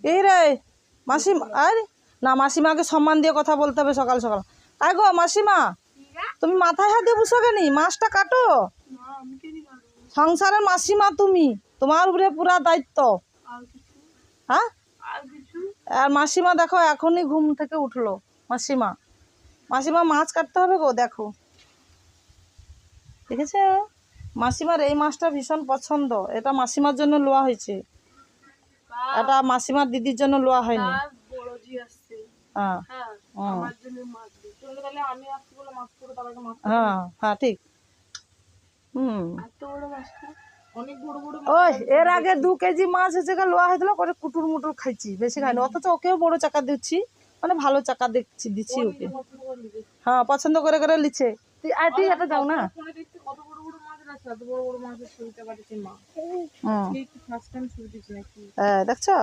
এই রে মাসিমা, আরে না মাসিমাকে সম্মান দিয়ে কথা বলতে হবে সকাল সকাল। আয় গো মাসিমা, তুমি মাথায় হাত দিয়ে বসো কেনি? মাছটা কাটো। সংসারের মাসিমা তুমি, তোমার উপরে পুরা দায়িত্ব। হ্যাঁ, আর মাসিমা দেখো এখনই ঘুম থেকে উঠলো। মাসিমা মাসিমা মাছ কাটতে হবে গো, দেখো দেখেছে? মাসিমার এই মাছটা ভীষণ পছন্দ, এটা মাসিমার জন্য লোয়া হয়েছে, এটা মাসিমার দিদির জন্য লোয়া হয়নি। হ্যাঁ হ্যাঁ হ্যাঁ ঠিক। ওই এর আগে 2 কেজি মাছ হচ্ছে লোয়া হয়েছিল, করে কুটুর মুটুর খাইছি, বেশি খাইনি। অথচ ওকেও বড় চাকা দিচ্ছি, মানে ভালো চাকা দিচ্ছি ওকে। হ্যাঁ পছন্দ করে করে লিছে। তুই এটা যাও না। হ্যাঁ দেখছো?